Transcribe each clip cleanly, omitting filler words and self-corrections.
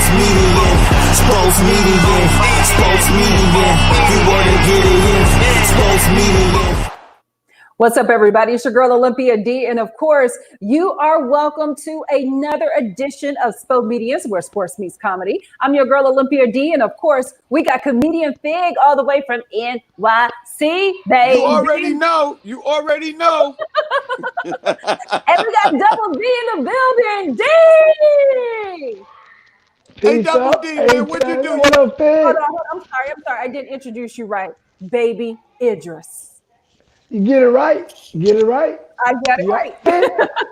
You wanna get it in, sports media. What's up, everybody? It's your girl, Olympia D. And of course, you are welcome to another edition of Spomedians, where sports meets comedy. I'm your girl, Olympia D. And of course, we got comedian Fig all the way from NYC, baby. You already know. You already know. And we got Double D in the building. D! Hey, Double D, man, what you do? Hold on. I'm sorry. I didn't introduce you right. Baby Idris. You get it right. Get it right. I got it right.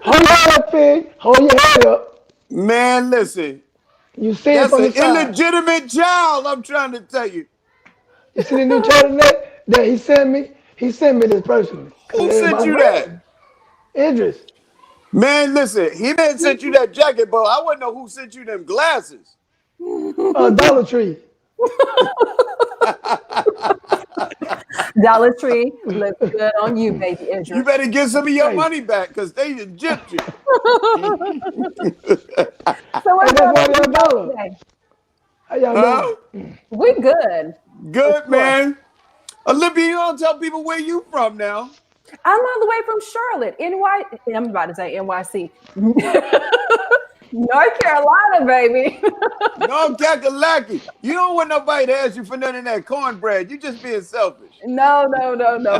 Hold your head up, Fig. Hold your head up. Man, listen. You see That's it from an the side. illegitimate child, I'm trying to tell you. You see the new child that he sent me? He sent me this personally. Who sent you that? Idris. Man, listen, he may have sent you that jacket, but I wouldn't know who sent you them glasses. Dollar Tree. Dollar Tree looks good on you, baby Idris. You better get some of your money back because they gypped you. So what's $1 today? How y'all doing? We good. Good, man. Olympia, you don't tell people where you from now. I'm all the way from Charlotte, I'm about to say NYC. North Carolina, baby. No, Kakalaki. You don't want nobody to ask you for none of that cornbread. You just being selfish. No,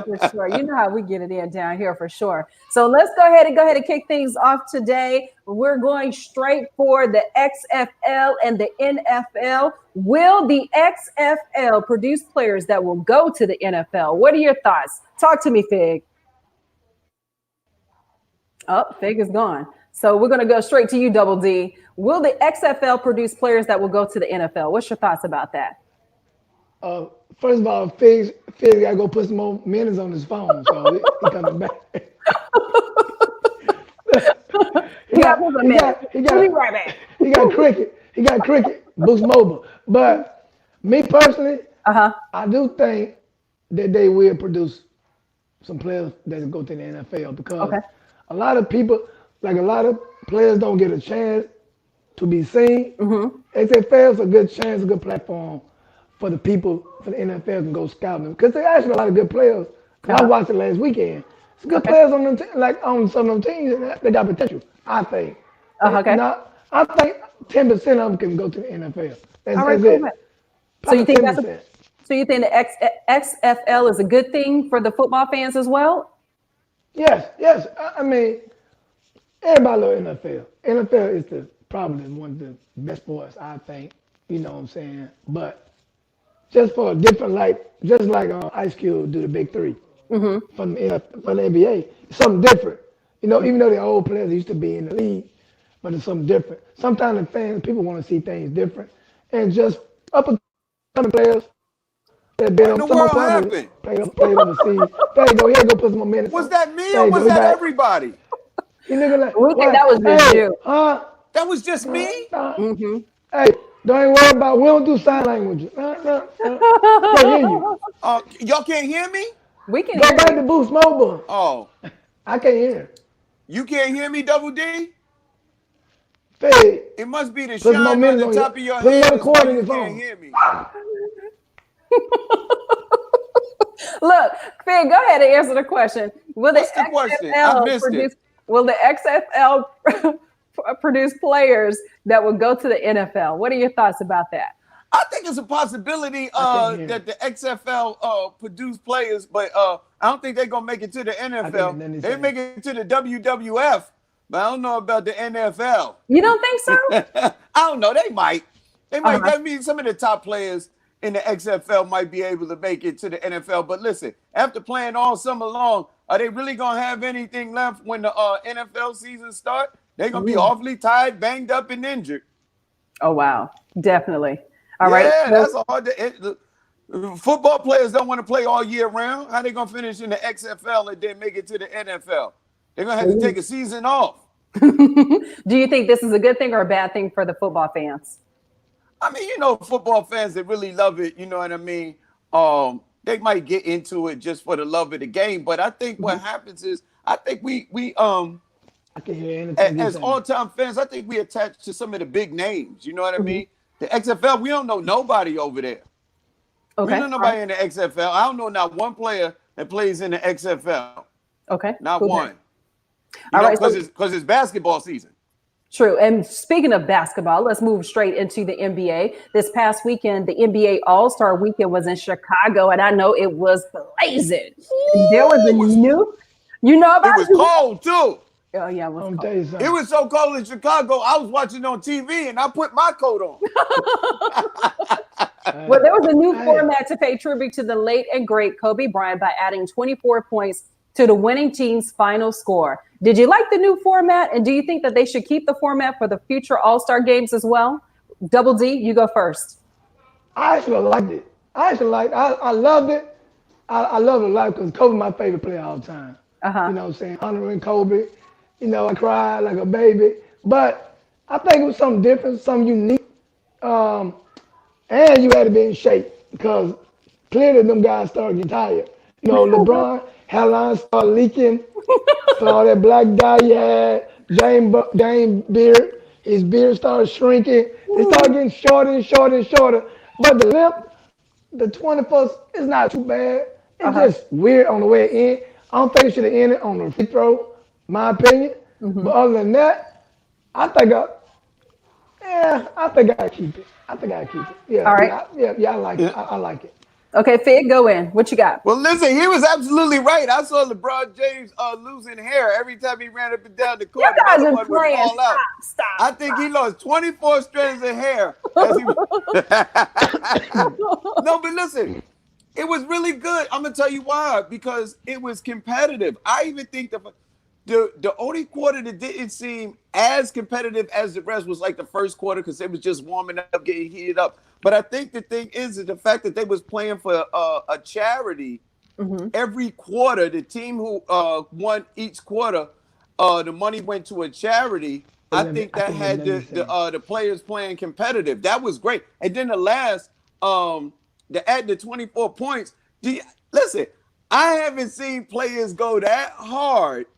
for sure. You know how we get it in down here for sure. So let's go ahead and kick things off today. We're going straight for the XFL and the NFL. Will the XFL produce players that will go to the NFL? What are your thoughts? Talk to me, Fig. Oh, Fig is gone. So we're going to go straight to you, Double D. Will the XFL produce players that will go to the NFL? What's your thoughts about that? First of all, Fig got to go put some more minutes on his phone, so he coming back. He got cricket. He got cricket. Boost Mobile. But me personally, I do think that they will produce some players that go to the NFL because a lot of people. Like a lot of players don't get a chance to be seen. XFL is a good chance, a good platform for the people, for the NFL can go scout them. Because they actually a lot of good players. I watched it last weekend. It's good players on them, like on some of them teams. They got potential, I think. Now, I think 10% of them can go to the NFL. That's it. So you think the XFL is a good thing for the football fans as well? Yes. I mean, everybody loves NFL. NFL is probably one of the best sports, I think. You know what I'm saying? But just for a different just like Ice Cube do the Big Three from the NBA, it's something different. You know, even though they're old players, they used to be in the league, but it's something different. Sometimes the fans, people want to see things different, and just up and coming players that been on some played overseas. There you go. Here, go put some more minutes. Was that me or was that everybody? We think that was just you. That was just me? Hey, don't worry about it. We don't do sign language. Can't hear you. Y'all can't hear me? We can Go hear back you. to Boost Mobile. Oh. I can't hear. You can't hear me, Double D? Hey, it must be the shine on the top of your head. You can't hear me. Look, Fig, go ahead and answer the question. What's the question? I missed it. Will the XFL produce players that will go to the NFL? What are your thoughts about that? I think it's a possibility that the XFL produce players, but I don't think they're gonna make it to the NFL. They make it to the WWF, but I don't know about the NFL. You don't think so? I don't know. They might. That means some of the top players in the XFL might be able to make it to the NFL. But listen, after playing all summer long, are they really going to have anything left when the NFL season starts? They're going to be awfully tired, banged up, and injured. Oh, wow. Definitely. All right. Yeah, that's hard to football players don't want to play all year round. How are they going to finish in the XFL and then make it to the NFL? They're going to have to take a season off. Do you think this is a good thing or a bad thing for the football fans? I mean, football fans that really love it, you know what I mean? They might get into it just for the love of the game. But I think what happens is I think we I can hear anything as all-time fans, I think we attach to some of the big names. You know what I mean? The XFL, we don't know nobody over there. Okay. We don't know nobody in the XFL. I don't know not one player that plays in the XFL. Okay. Not cool. one. All right. Because it's basketball season. True. And speaking of basketball, let's move straight into the NBA. This past weekend, the NBA All-Star Weekend was in Chicago, and I know it was blazing. There was a new, you know about it? It was cold, too. Oh, yeah. It was so cold in Chicago, I was watching on TV, and I put my coat on. Well, there was a new format to pay tribute to the late and great Kobe Bryant by adding 24 points to the winning team's final score. Did you like the new format? And do you think that they should keep the format for the future All-Star games as well? Double D, you go first. I actually liked it. I loved it. I love it a lot because Kobe's my favorite player all the time. You know what I'm saying? Honoring Kobe. You know, I cried like a baby. But I think it was something different, something unique. And you had to be in shape because clearly them guys started getting tired. You know, LeBron, hairline started leaking. Saw that black dye he had. James beard, his beard started shrinking. It started getting shorter and shorter and shorter. But the length, the 21st, is not too bad. It's just weird on the way in. I don't think it should have ended on the free throw, my opinion. But other than that, I think I keep it. Yeah. All right. Yeah, I like it. I like it. Okay, Fig, go in. What you got? Well, listen, he was absolutely right. I saw LeBron James losing hair every time he ran up and down the court. You guys are playing. Stop. I think he lost 24 strands of hair. No, but listen, it was really good. I'm going to tell you why. Because it was competitive. I even think the only quarter that didn't seem as competitive as the rest was like the first quarter because it was just warming up, getting heated up. But I think the thing is the fact that they was playing for a charity every quarter. The team who won each quarter, the money went to a charity. I think that had the players playing competitive. That was great. And then the last, to add the 24 points. Listen, I haven't seen players go that hard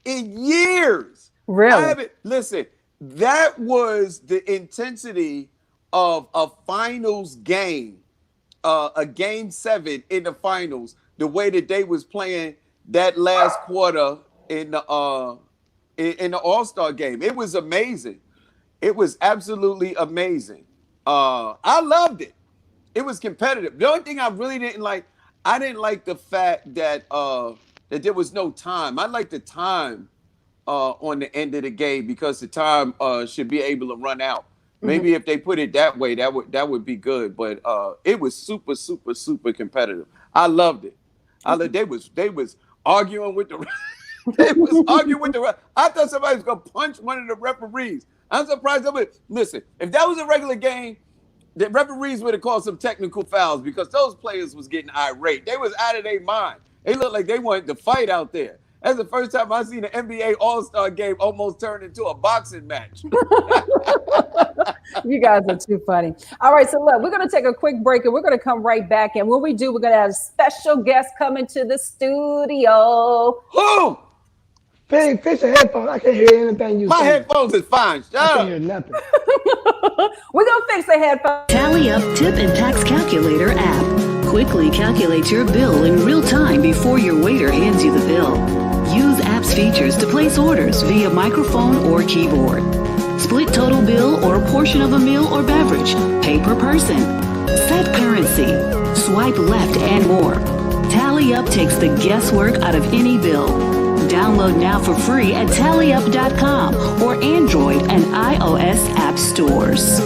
in years. Really? Listen, that was the intensity of a finals game, a game 7 in the finals, the way that they was playing that last quarter in the All-Star game. It was amazing. It was absolutely amazing. I loved it. It was competitive. The only thing I really didn't like, I didn't like the fact that that there was no time. I like the time on the end of the game because the time should be able to run out. Maybe if they put it that way, that would be good. But it was super, super, super competitive. I loved it. They was arguing with the they was arguing with the I thought somebody was gonna punch one of the referees. I'm surprised. Listen, if that was a regular game, the referees would have called some technical fouls because those players was getting irate. They was out of their mind. They looked like they wanted to fight out there. That's the first time I've seen an NBA All-Star game almost turn into a boxing match. You guys are too funny. All right, so look, we're going to take a quick break and we're going to come right back. And when we do, we're going to have a special guest coming to the studio. Who? Fix your headphones. I can't hear anything you say. My headphones is fine. Shut up. I can't hear nothing. We're going to fix the headphones. Tally Up Tip and Tax Calculator app. Quickly calculate your bill in real time before your waiter hands you the bill. Use app's features to place orders via microphone or keyboard. Split total bill or a portion of a meal or beverage. Pay per person. Set currency. Swipe left and more. Tally Up takes the guesswork out of any bill. Download now for free at tallyup.com or Android and iOS app stores.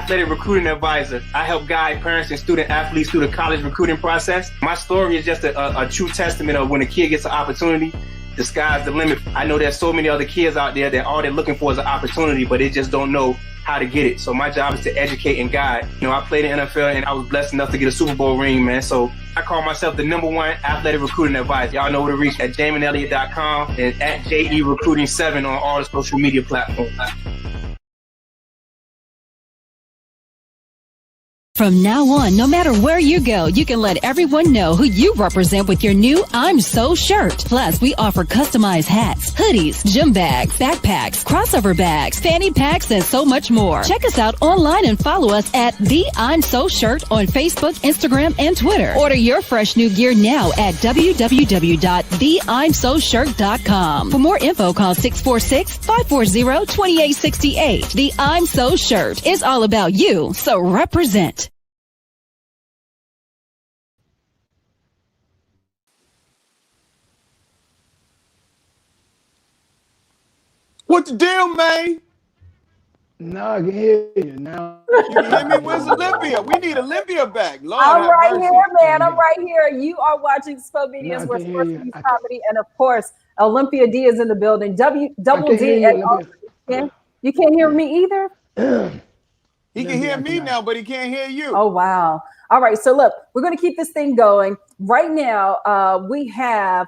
athletic recruiting advisor. I help guide parents and student athletes through the college recruiting process. My story is just a true testament of when a kid gets an opportunity, the sky's the limit. I know there's so many other kids out there that all they're looking for is an opportunity, but they just don't know how to get it. So my job is to educate and guide. You know, I played in NFL and I was blessed enough to get a Super Bowl ring, man. So I call myself the #1 athletic recruiting advisor. Y'all know where to reach at JaminElliott.com and at JERecruiting7 on all the social media platforms. From now on, no matter where you go, you can let everyone know who you represent with your new I'm So shirt. Plus, we offer customized hats, hoodies, gym bags, backpacks, crossover bags, fanny packs, and so much more. Check us out online and follow us at The I'm So Shirt on Facebook, Instagram, and Twitter. Order your fresh new gear now at www.theimsoshirt.com. For more info, call 646-540-2868. The I'm So Shirt is all about you, so represent. What the deal, man? No, I can hear you now. You can hear me? Where's Olympia? We need Olympia back. Lord I'm have right mercy. here, man. I'm right here. You are watching Spomedians No, I with can Sports hear you. News Comedy, and of course, Olympia D is in the building. Double D. You can't hear me either? He can hear me now, but he can't hear you. Oh, wow. All right. So look, we're going to keep this thing going. Right now, we have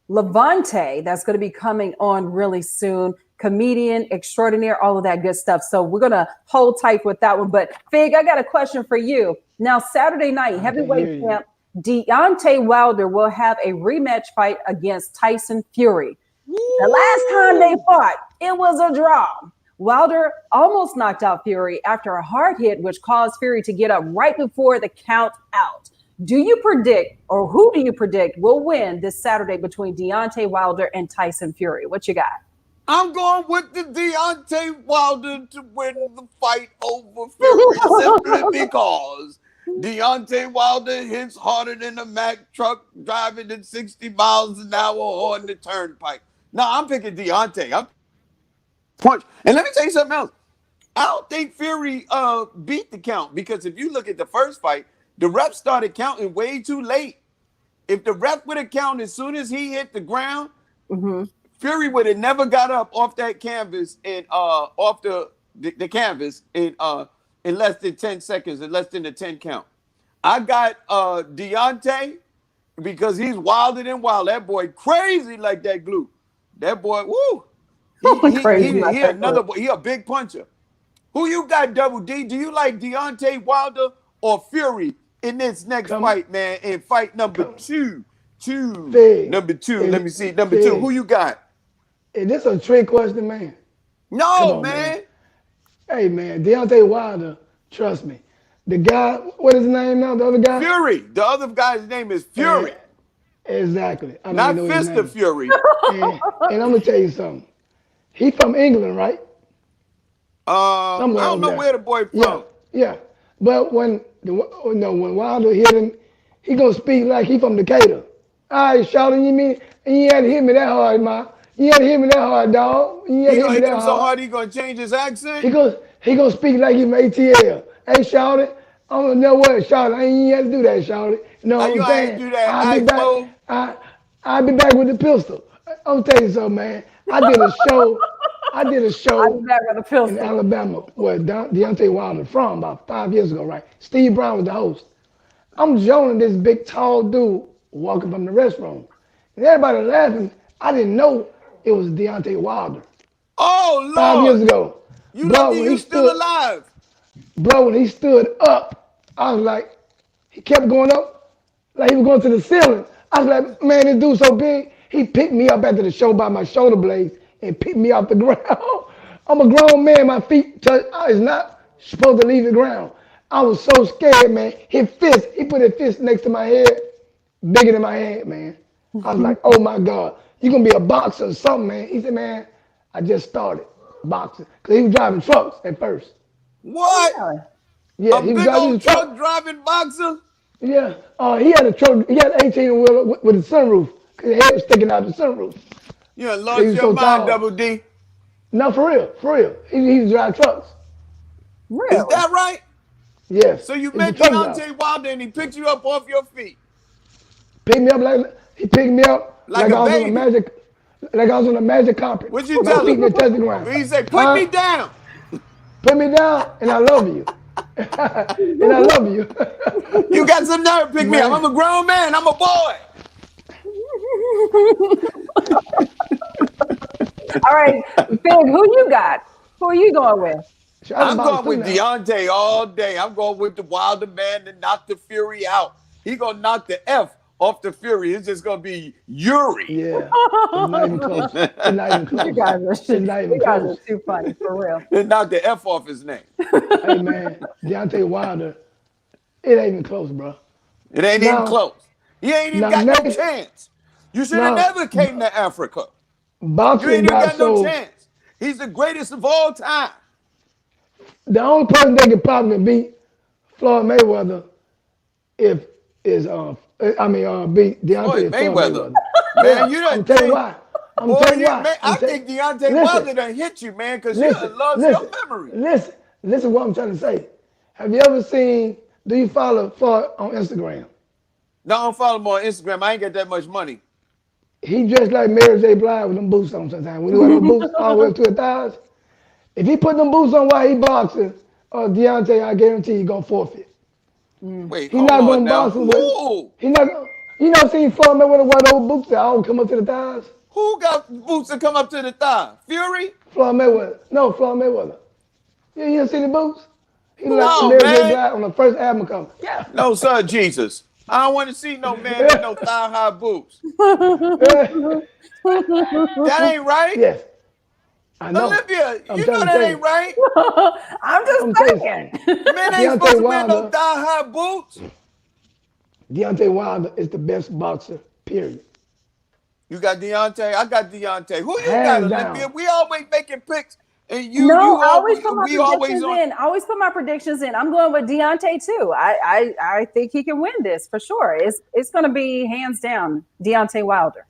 Levante that's going to be coming on really soon. Comedian extraordinaire, all of that good stuff. So we're going to hold tight with that one. But Fig, I got a question for you. Now, Saturday night, heavyweight champ Deontay Wilder will have a rematch fight against Tyson Fury. Woo! The last time they fought, it was a draw. Wilder almost knocked out Fury after a hard hit, which caused Fury to get up right before the count out. Do you predict, or who do you predict will win this Saturday between Deontay Wilder and Tyson Fury? What you got? I'm going with the Deontay Wilder to win the fight over Fury simply because Deontay Wilder hits harder than a Mack truck driving at 60 miles an hour on the turnpike. No, I'm picking Deontay. Punch. And let me tell you something else. I don't think Fury beat the count because if you look at the first fight, the ref started counting way too late. If the ref would have counted as soon as he hit the ground, Fury would have never got up off that canvas and off the canvas in less than 10 seconds, in less than the 10 count. I got Deontay because he's wilder than wild. That boy crazy like that glue. That boy, woo. He a big puncher. Who you got, Double D? Do you like Deontay Wilder or Fury in this next fight, man? In fight number two. Number two. Let me see. Number two. Who you got? Is this a trick question, man? No, man. Hey, man, Deontay Wilder, trust me. The guy, what is his name now? The other guy? Fury. The other guy's name is Fury. Exactly. Not Fist of Fury. And I'm going to tell you something. He from England, right? I don't know where the boy from. Yeah. But when Wilder hit him, he going to speak like he from Decatur. All right, shouting, you mean? And you had to hit me that hard, ma. You had to hit me that hard, dog. He gonna hit him so hard he gonna change his accent? He gonna speak like he from ATL. Hey, shouted. I don't know what, shouted. I ain't had to do that, shouted. You know what I'm saying? Do that. I'll be back with the pistol. I'm tell you something, man. I did a show in Alabama where Deontay Wilder from about 5 years ago, right? Steve Brown was the host. I'm joining this big, tall dude walking from the restroom. And everybody laughing. I didn't know it was Deontay Wilder. Oh, Lord. 5 years ago. You lucky you still alive. Bro, when he stood up, I was like, he kept going up like he was going to the ceiling. I was like, man, this dude's so big. He picked me up after the show by my shoulder blades and picked me off the ground. I'm a grown man. My feet is not supposed to leave the ground. I was so scared, man. He put his fist next to my head, bigger than my head, man. I was like, oh my God, you gonna be a boxer or something, man. He said, man, I just started boxing. Because he was driving trucks at first. What? Yeah, he was big old truck driving boxer? Yeah. He had a truck, he had an 18-wheeler with a sunroof. Because his head was sticking out the sunroof. You done lost your mind, Double D. No, for real. He used to drive trucks. Really? Is that right? Yes. So you It's met the truck driver. Deontay Wilder and he picked you up off your feet. Picked me up like a I was on a baby. magic carpet. What'd you My tell feet him? didn't touch the ground. He said, put me down. Put me down, and I love you. And I love you. You got some nerve, pick me up. I'm a grown man. I'm a boy. All right, Fig, who you got? Who are you going with? I'm going with Deontay all day. I'm going with the Wilder man to knock the Fury out. He gonna knock the F off the Fury. It's just gonna be Yuri. Yeah. It's not even close. It's not even close. You guys are too funny, for real. And knock the F off his name. Hey, man. Deontay Wilder, it ain't even close, bro. It ain't even close. He ain't even got no chance. You should have never came to Africa. Boxing You ain't even got no so, chance. He's the greatest of all time. The only person that can probably beat Floyd Mayweather beat Deontay Mayweather. Man, you I'm telling you why. I think Deontay Wilder done hit you, man, because you done lost your memory. Listen what I'm trying to say. Have you ever seen, do you follow Floyd on Instagram? No, I don't follow him on Instagram. I ain't got that much money. He dressed like Mary J. Blige with them boots on sometimes. When he wear them boots all the way up to his thighs, if he put them boots on while he boxing, Deontay, I guarantee he gonna forfeit. Wait, He not gonna box with. He not. You know, seen Floyd Mayweather wear those boots that all come up to the thighs. Who got boots that come up to the thigh? Fury? Floyd Mayweather. No, Floyd Mayweather. Yeah, you didn't see the boots? He No, like Mary J. man. Blige on the first album cover. Yeah. No, sir, Jesus. I don't want to see no man in no thigh-high boots. That ain't right. Yes. I know. Olivia, I'm you know telling that you. ain't right. I'm just saying. Men ain't supposed to wear no thigh-high boots. Deontay Wilder is the best boxer, period. You got Deontay. I got Deontay. Who you Hands got, down. Olivia? We always making picks, and I always put my predictions in. I always put my predictions in. I'm going with Deontay too. I think he can win this for sure. It's going to be hands down Deontay Wilder.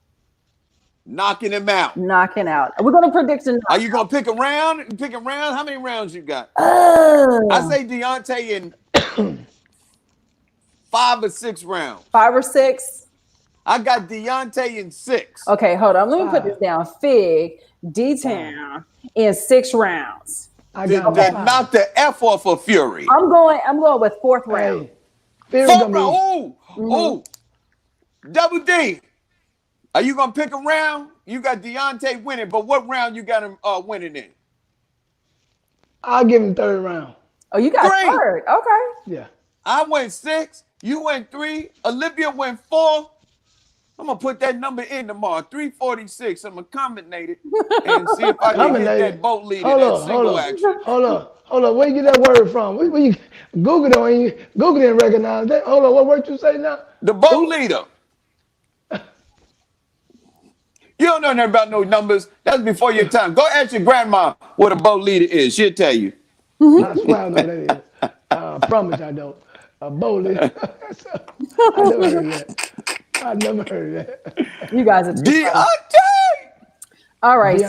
knocking him out. Knocking out. We're going to predict. Are you going to pick a round? Pick a round? How many rounds you got? I say Deontay in 5 or 6 rounds. 5 or 6? I got Deontay in 6. Okay, hold on. Let me put this down. Fig, D-Town in 6 rounds. Knock the F off of Fury. I'm going with 4th round. Hey, 4th round. Ooh. Double D. Are you going to pick a round? You got Deontay winning, but what round you got him winning in? I'll give him 3rd round. Oh, you got 3rd. Okay. Yeah. I went 6. You went 3. Olivia went 4. I'm going to put that number in tomorrow, 346. I'm going to combinate it and see if I can get that boat lead in that single action. Hold on. Where you get that word from? Where you Google it, and Google didn't recognize that. Hold on, what word you say now? The boat leader. You don't know nothing about no numbers. That's before your time. Go ask your grandma what a boat leader is. She'll tell you. I swear I know what that is. I promise I don't. A boat leader. I never heard of that. You guys are too funny. All right,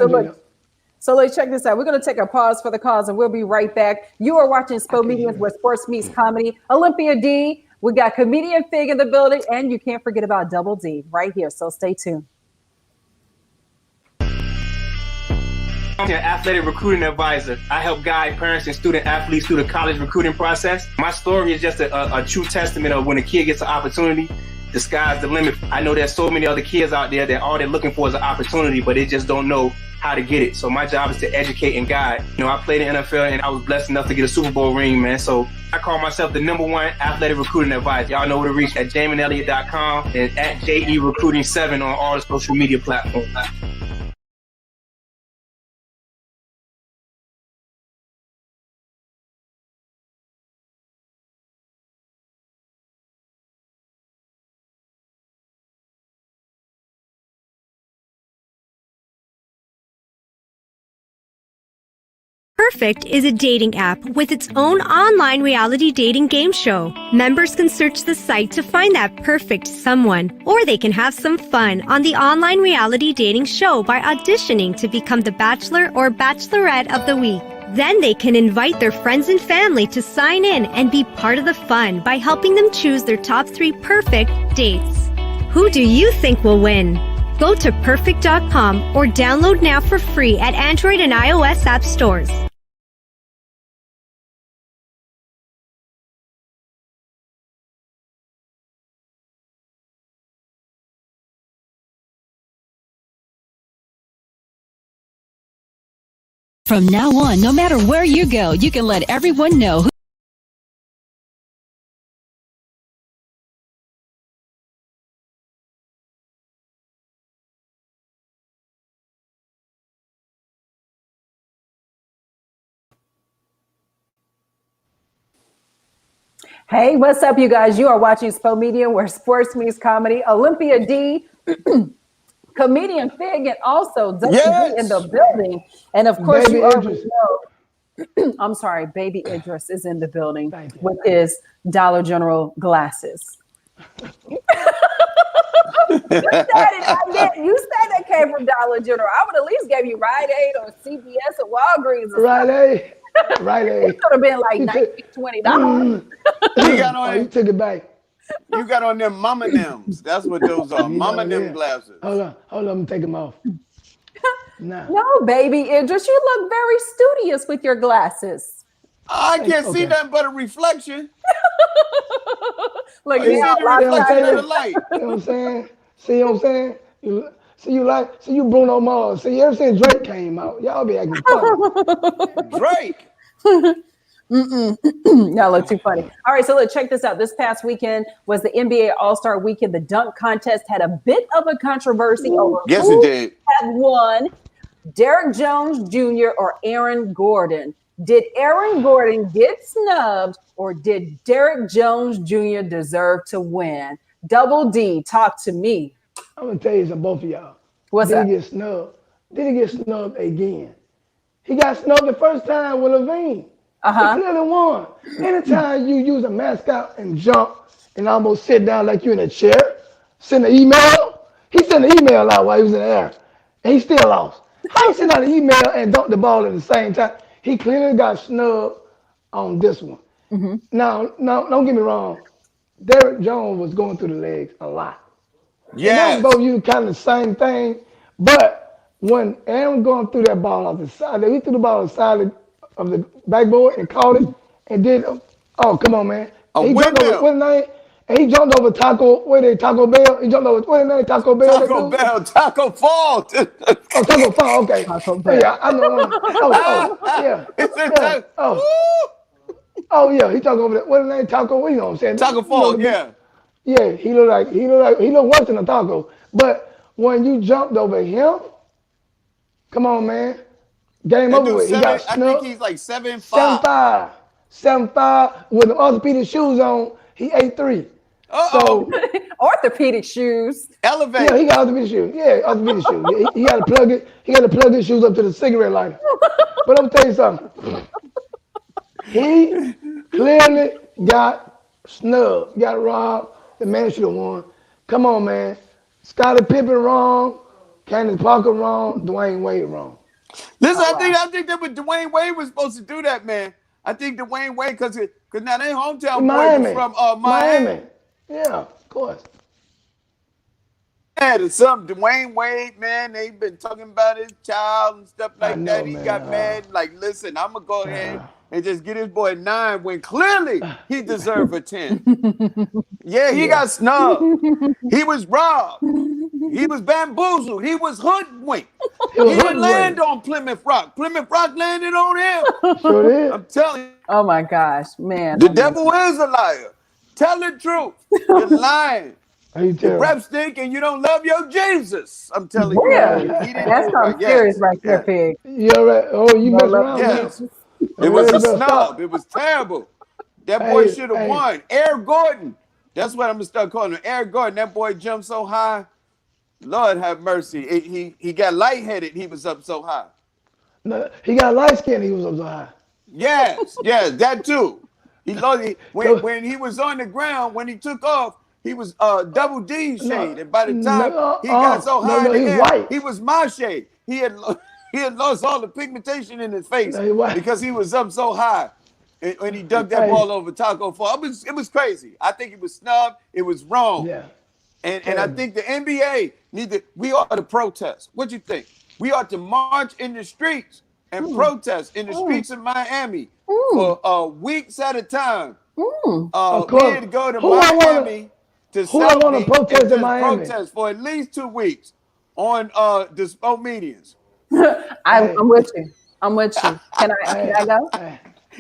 so let's check this out. We're going to take a pause for the cause, and we'll be right back. You are watching Spomedians, where sports meets comedy. Olympia D, we got comedian Fig in the building, and you can't forget about Double D right here. So stay tuned. I'm an athletic recruiting advisor. I help guide parents and student athletes through the college recruiting process. My story is just a true testament of when a kid gets an opportunity, the sky's the limit. I know there's so many other kids out there that all they're looking for is an opportunity, but they just don't know how to get it. So my job is to educate and guide. You know, I played in the NFL and I was blessed enough to get a Super Bowl ring, man. So I call myself the #1 athletic recruiting advisor. Y'all know where to reach at JaminElliott.com and at JERecruiting7 on all the social media platforms. Perfect is a dating app with its own online reality dating game show. Members can search the site to find that perfect someone, or they can have some fun on the online reality dating show by auditioning to become the Bachelor or Bachelorette of the Week. Then they can invite their friends and family to sign in and be part of the fun by helping them choose their top 3 perfect dates. Who do you think will win? Go to perfect.com or download now for free at Android and iOS app stores. From now on, no matter where you go, you can let everyone know who. Hey, what's up, you guys? You are watching Spomedians, where sports meets comedy. Olympia D, comedian Fig, and also Dustin D in the building. And of course, Baby you already Idris. know. I'm sorry, Baby Idris is in the building with his Dollar General glasses. You said it. You said that came from Dollar General. I would at least give you Rite Aid or CVS or Walgreens. Or Rite Aid. Rite Aid. It could have been like $19, $20. You got on. You took it back. You got on them mama nims. That's what those are. Mama nim glasses. Hold on. Let me take them off. Nah. No, Baby Idris, you look very studious with your glasses. I can't see nothing but a reflection. Look, I see the reflection of the light. You know what I'm saying? See what I'm saying? You Bruno Mars. See, you ever since Drake came out, y'all be acting funny. Drake. Y'all look too funny. All right, so look, check this out. This past weekend was the NBA All-Star Weekend. The dunk contest had a bit of a controversy over who had won, Derrick Jones Jr. or Aaron Gordon. Did Aaron Gordon get snubbed, or did Derrick Jones Jr. deserve to win? Double D, talk to me. I'm gonna tell you something, both of y'all. What's Did that? he get snubbed? Did he get snubbed again? He got snubbed the first time with Levine. He clearly won. Anytime you use a mascot and jump and almost sit down like you in a chair, send an email. He sent an email out while he was in the air, and he still lost. How you send out an email and dunk the ball at the same time? He clearly got snubbed on this one. Now, don't get me wrong. Derrick Jones was going through the legs a lot. Yeah. Both of you kind of the same thing. But when Aaron going through that ball off the side, he threw the ball on the side of the backboard and caught it and did. Oh, come on, man! He jumped over what's name? And he jumped over Taco Bell. He jumped over what's name? Taco Bell. Taco Fall. Taco Fall. Okay. Taco Bell. Yeah, I know. Yeah. Oh yeah. He talking over that. What's his name? Taco. You know what I'm saying? Taco Fall. Yeah. Yeah. He looked worse than a taco. But when you jumped over him, come on, man. Game over with. He got snubbed. I think he's like 7'5". 7'5" with the orthopedic shoes on. He 8'3". So orthopedic shoes. Elevate. Yeah, he got orthopedic shoes. Yeah, orthopedic shoes. Yeah, he got to plug it. He got to plug his shoes up to the cigarette lighter. But I'm tell you something. He clearly got snubbed, got robbed. The man should have won. Come on, man. Scottie Pippen wrong. Candace Parker wrong. Dwayne Wade wrong. Listen, I think that Dwayne Wade was supposed to do that, man. I think Dwayne Wade, because now they hometown boy was from Miami. Yeah, of course. Yeah, there's some Dwayne Wade, man. They've been talking about his child and stuff like that. He got mad. Like, listen, I'm gonna go ahead and just get his boy 9 when clearly he deserved a 10. Yeah, he got snubbed. He was robbed. He was bamboozled. He was hoodwinked. He didn't land on Plymouth Rock. Plymouth Rock landed on him. Sure did. I'm telling you. Oh my gosh, man. The devil is a liar. Tell the truth. You're lying. Your breath stink and you don't love your Jesus. I'm telling you. That's something serious right there, Pig. You're right. Oh, you messed around. Yes. It was a snub. It was terrible. That boy should have won. Air Gordon. That's what I'm going to start calling him. Air Gordon. That boy jumped so high. Lord have mercy. He got lightheaded. He was up so high. No, he got light skin. He was up so high. Yes, that too. When he was on the ground, when he took off, he was double D shade. And by the time he got so high in the air, he was my shade. He He had lost all the pigmentation in his face Hey, what? because he was up so high when he dunked that ball over Taco Fall. It was crazy. I think it was snubbed. It was wrong. Yeah. And I think the NBA we ought to protest. What you think? We ought to march in the streets and protest in the streets of Miami for weeks at a time. Of We course. had to go to Who I Miami to who I wanna South Beach protest and in just Miami? protest for at least 2 weeks on the Spomedians. I'm with you. I'm with you. Can I go?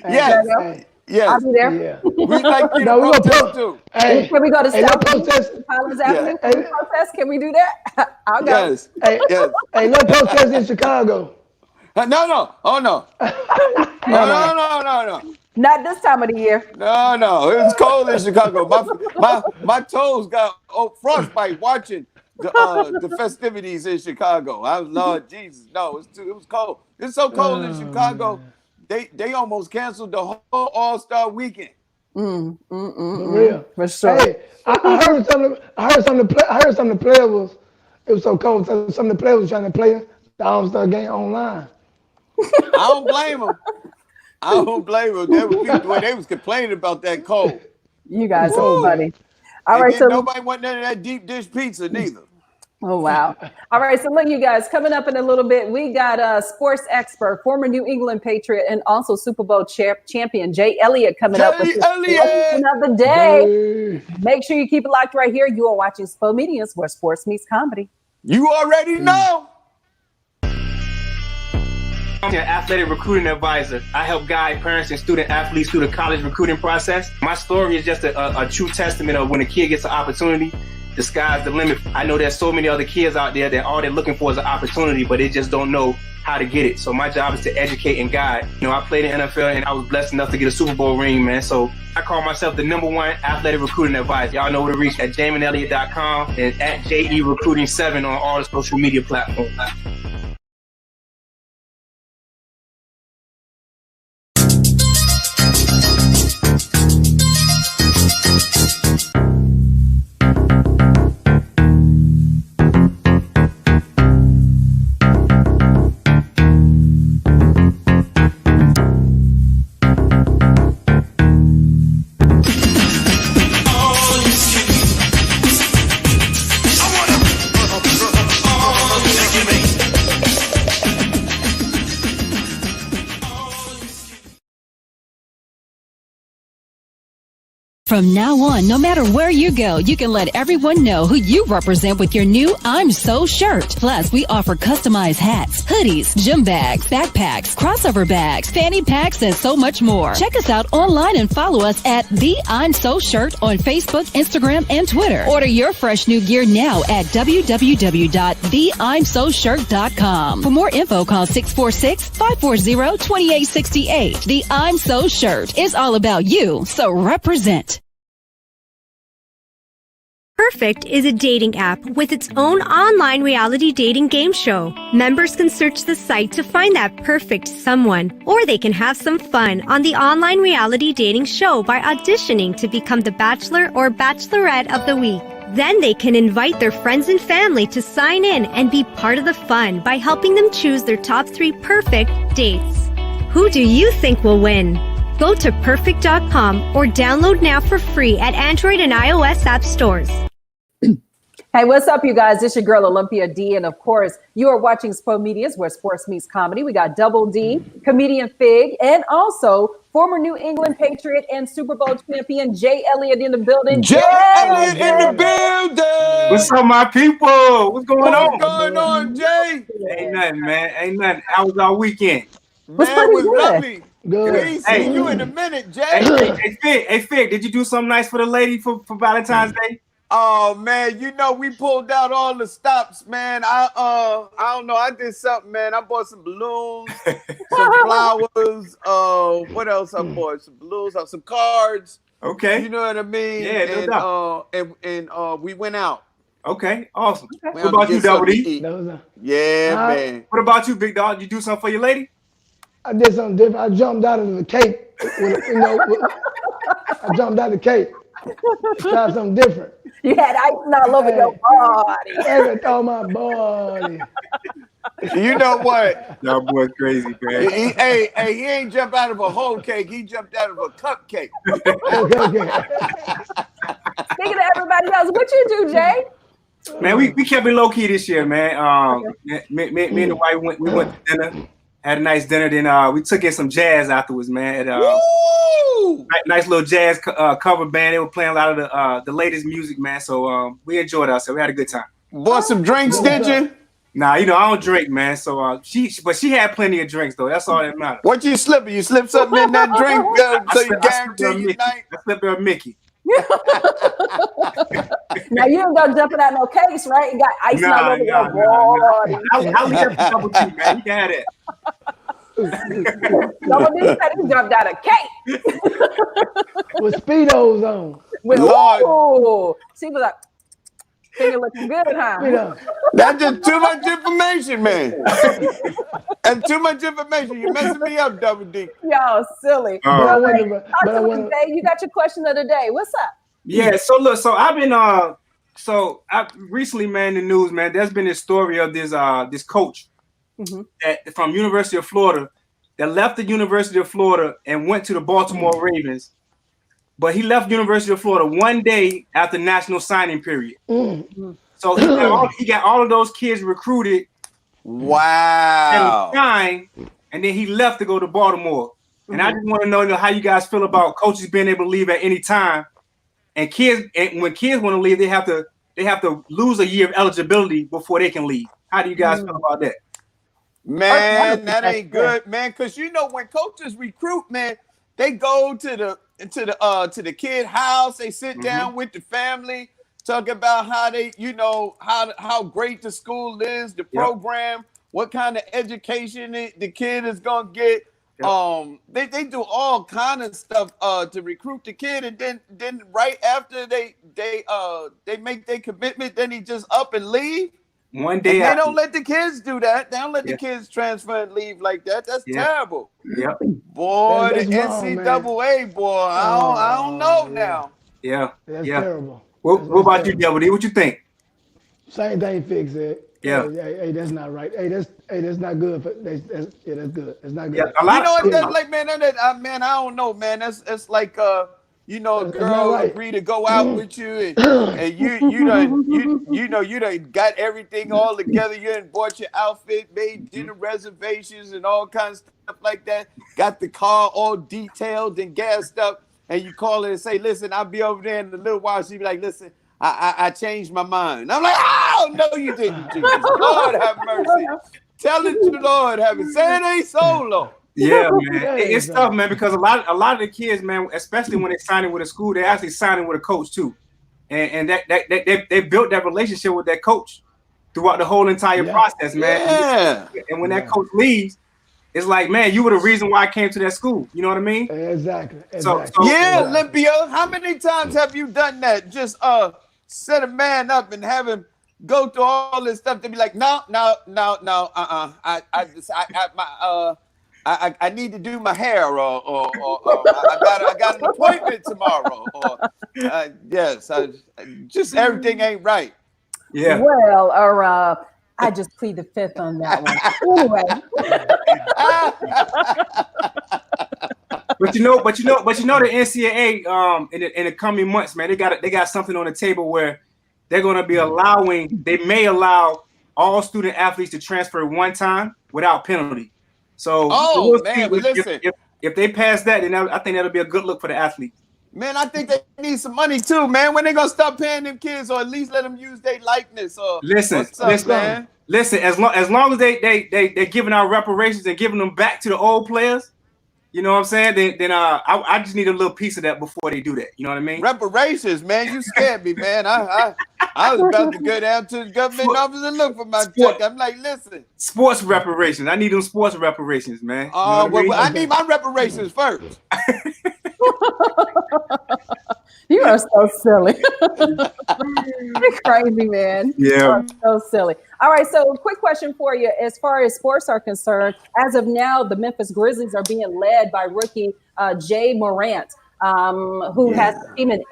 Yes. Yes. I'll be there. Yeah. We'd like you to No, we gonna protest pro- too. Hey, Can we go to hey, South let's Beach, protest. Collins Yeah. Avenue? Can we protest? Can we do that? I'll go. Yes. Hey, Yes. hey, let's protest in Chicago. No. Oh no. No. Not this time of the year. No. It was cold in Chicago. My toes got frostbite watching the festivities in Chicago. I was Lord Jesus. No, it was cold. It's so cold in Chicago. They almost canceled the whole All-Star weekend. For real. For sure. Hey, I heard some of the players it was so cold. So some of the players was trying to play the All-Star game online. I don't blame them. There were people where they was complaining about that cold. You guys are funny. All And right, then so nobody want none of that deep dish pizza neither. oh wow. All right, so look, you guys, coming up in a little bit, we got a sports expert, former New England Patriot, and also Super Bowl champion Jay Elliott coming up with his question of the day. Make sure you keep it locked right here. You are watching Spomedians, where sports meets comedy. You already know. I'm an athletic recruiting advisor. I help guide parents and student athletes through the college recruiting process. My story is just a true testament of when a kid gets an opportunity, the sky's the limit. I know there's so many other kids out there that all they're looking for is an opportunity, but they just don't know how to get it. So my job is to educate and guide. You know, I played in NFL and I was blessed enough to get a Super Bowl ring, man. So I call myself the #1 athletic recruiting advisor. Y'all know where to reach at JaminElliott.com and at JERecruiting7 on all the social media platforms. From now on, no matter where you go, you can let everyone know who you represent with your new I'm So shirt. Plus, we offer customized hats, hoodies, gym bags, backpacks, crossover bags, fanny packs, and so much more. Check us out online and follow us at The I'm So Shirt on Facebook, Instagram, and Twitter. Order your fresh new gear now at www.theimsoshirt.com. For more info, call 646-540-2868. The I'm So Shirt is all about you, so represent. Perfect is a dating app with its own online reality dating game show. Members can search the site to find that perfect someone, or they can have some fun on the online reality dating show by auditioning to become the Bachelor or Bachelorette of the week. Then they can invite their friends and family to sign in and be part of the fun by helping them choose their top 3 perfect dates. Who do you think will win? Go to perfect.com or download now for free at Android and iOS app stores. Hey, what's up, you guys? It's your girl, Olympia D. And of course, you are watching Spomedians, where sports meets comedy. We got Double D, comedian Fig, and also former New England Patriot and Super Bowl champion Jay Elliott in the building. Jay Elliott in the building. What's up, my people? What's going on? What's going on, Jay? Ain't nothing, man. Ain't nothing. How was our weekend? What's Man, was good? lovely. Good. We ain't seen you in a minute, Jay. Hey, Fig, did you do something nice for the lady for Valentine's Day? Oh man, you know we pulled out all the stops, man. I don't know. I did something, man. I bought some balloons, some flowers. What else I bought? Some balloons, some cards. Okay. You know what I mean? Yeah, no doubt. And we went out. Okay, awesome. Went What out about to you, get Double something to D? eat. No. Yeah, man. What about you, Big Dog? You do something for your lady? I did something different. I jumped out of the cake. I jumped out of the cake. Tried something different. You had ice all over your body. Everything on my body. You know what? Y'all boys crazy, man. He ain't jumped out of a whole cake. He jumped out of a cupcake. Okay. Speaking of everybody else, what you do, Jay? Man, we kept it low key this year, man. Me and the wife went to dinner, had a nice dinner. Then we took in some jazz afterwards, man. Nice little jazz cover band. They were playing a lot of the latest music, man. So we enjoyed ourselves. We had a good time. Bought some drinks, did you? Nah, I don't drink, man. So she had plenty of drinks though. That's all that matters. What you slipping? You slip something in that drink so you guarantee your night? I slipped her a Mickey. Now you ain't gonna jumping out no cakes, right? You got ice all over your board. I'll leave that double T, man. You can have that. Somebody said he jumped out a cake with Speedos on. With Lord. She was like, "Finger looking good, huh?" That's just too much information, man. That's too much information. You're messing me up, Double D. Y'all silly. You got your question of the day. What's up? Yeah. So look. So I've been I recently, man, in the news, man. There's been this story of this coach from University of Florida that left the University of Florida and went to the Baltimore Ravens. But he left University of Florida one day after National Signing Period. So he got all of those kids recruited. Wow. And then he left to go to Baltimore. And I just want to know how you guys feel about coaches being able to leave at any time. And when kids want to leave, they have to lose a year of eligibility before they can leave. How do you guys feel about that? Man, that ain't good, man. Because when coaches recruit, man, they go to the kid house. They sit down with the family, talk about how they, how great the school is, the program, what kind of education the kid is gonna get. They do all kind of stuff to recruit the kid, and then right after they make their commitment, then he just up and leave. One day they don't let the kids do that. They don't let the kids transfer and leave like that. That's terrible. Yep. Boy, the NCAA, boy, I don't know now. Yeah. That's terrible. What about you, Double D? What you think? Same thing, Fix it. Yeah. Hey, that's not right. Hey, that's not good. That's good. That's not good. Yeah, that's like, man, man, I don't know, man. That's like a girl agree to go out with you, and you done got everything all together. You done bought your outfit, made dinner reservations, and all kinds of stuff like that. Got the car all detailed and gassed up, and you call her and say, "Listen, I'll be over there in a little while." She be like, "Listen, I changed my mind." I'm like, "Oh no, you didn't, Jesus. Lord have mercy. Tell it to the Lord have it. Say it ain't solo." Yeah, man, it's tough, man, because a lot of the kids, man, especially when they signing with a school, they actually signing with a coach too, and that they built that relationship with that coach throughout the whole entire process, man. Yeah. And when that coach leaves, it's like, man, you were the reason why I came to that school. You know what I mean? Exactly. So Olympia, how many times have you done that? Just set a man up and have him go through all this stuff to be like, no, I need to do my hair, or I got an appointment tomorrow, or just everything ain't right. Yeah. Well, I just plead the fifth on that one. Anyway. But you know, the NCAA in the coming months, man, they got something on the table where they're going to be they may allow all student athletes to transfer one time without penalty. So, listen. If they pass that, then I think that'll be a good look for the athletes. Man, I think they need some money too, man. When they gonna stop paying them kids, or at least let them use their likeness? Or listen, man. Listen. As long as they giving out reparations and giving them back to the old players, you know what I'm saying? Then I just need a little piece of that before they do that. You know what I mean? Reparations, man. You scared me, man. I was about to go down to the government office and look for my check. I'm like, listen. Sports reparations. I need them sports reparations, man. I need my reparations first. You are so silly. You're crazy, man. Yeah. So silly. All right. So quick question for you. As far as sports are concerned, as of now, the Memphis Grizzlies are being led by rookie Jay Morant, who has the team in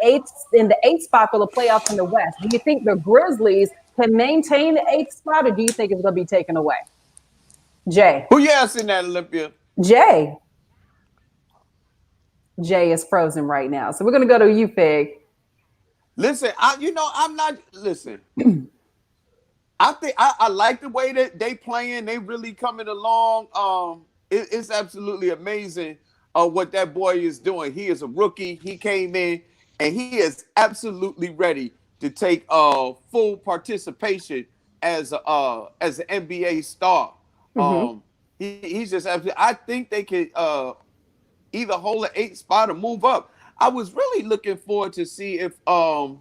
the eighth spot for the playoffs in the West. Do you think the Grizzlies can maintain the eighth spot, or do you think it's going to be taken away? Jay. Who you asking that, Olympia? Jay. Jay is frozen right now. So we're going to go to you, Fig. Listen, I'm not. Listen, I think I like the way that they playing. They really coming along. It's absolutely amazing what that boy is doing. He is a rookie. He came in and he is absolutely ready to take full participation as an NBA star. He's just absolutely. I think they could either hold an 8 spot or move up. I was really looking forward to see if New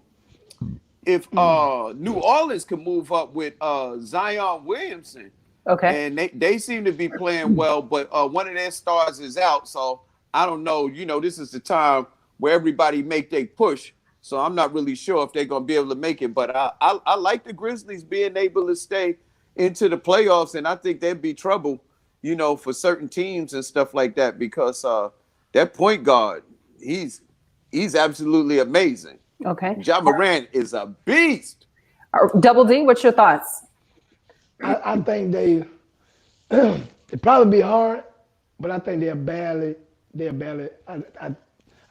Orleans could move up with Zion Williamson. Okay. And they seem to be playing well, but one of their stars is out. So I don't know. This is the time where everybody make their push. So I'm not really sure if they're going to be able to make it. But I like the Grizzlies being able to stay into the playoffs. And I think there'd be trouble, for certain teams and stuff like that, because that point guard, he's absolutely amazing. Okay. Ja Morant is a beast. Double D, what's your thoughts? I think they it probably be hard, but I think they'll barely. I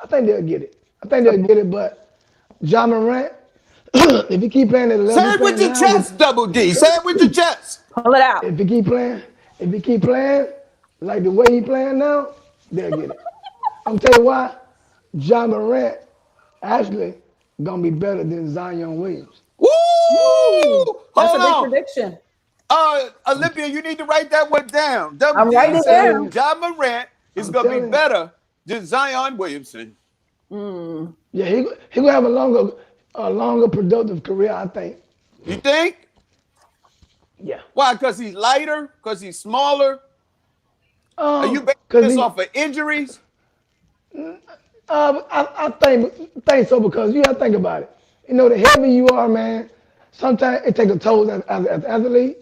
think they'll get it. But Ja Morant, if he keep playing at the level, say it with your chest, Double D. Say it with your chest. Pull it out. If he keep playing like the way he playing now, they'll get it. I'm tell you why. Ja Morant actually gonna be better than Zion Williams. Woo! That's Hold a big on. prediction. Olympia, you need to write that one down. I'm writing it down. Ja Morant is going to be better than Zion Williamson. Yeah, he gonna have a longer productive career, I think. You think? Yeah. Why? Because he's lighter? Because he's smaller? Are you basing this off of injuries? I think so, because you have to think about it. The heavier you are, man, sometimes it takes a toll as an athlete.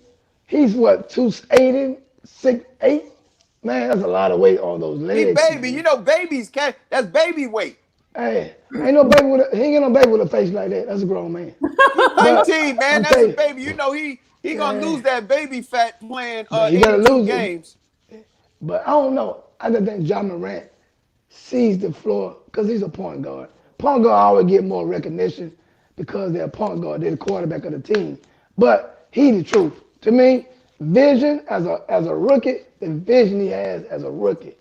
He's what, 280, 6'8"? Man, that's a lot of weight on those legs. He baby. Babies can't. That's baby weight. Hey, ain't no baby he ain't got no baby with a face like that. That's a grown man. 19, man. That's a baby. He gonna lose that baby fat playing 82 games. But I don't know. I just think Ja Morant sees the floor because he's a point guard. Point guard always get more recognition because they're a point guard. They're the quarterback of the team. But he the truth. To me, vision as a rookie, the vision he has as a rookie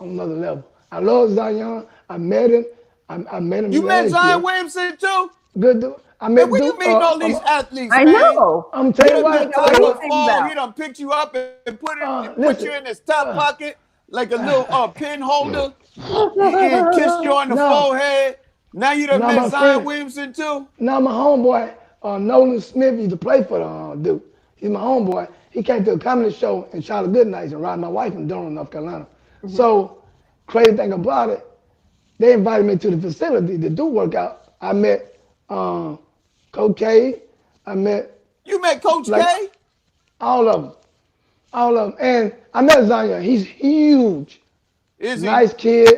on another level. I love Zion. I met him. I met him. You met Zion Williamson too? Good dude. I met where you meet all these athletes, I man? know. I'm telling you what. He done picked you up and put you in his top pocket like a little pin holder. He kissed you on the forehead. Now you done met Zion Williamson too? Now my homeboy, Nolan Smith, used to play for the Duke. He's my homeboy. He came to a comedy show in Charlotte Goodnights and ride my wife in Durham, North Carolina. So, crazy thing about it, they invited me to the facility to do workout. I met Coach K. You met Coach K? All of them. And I met Zion. He's huge. Is he? Nice kid.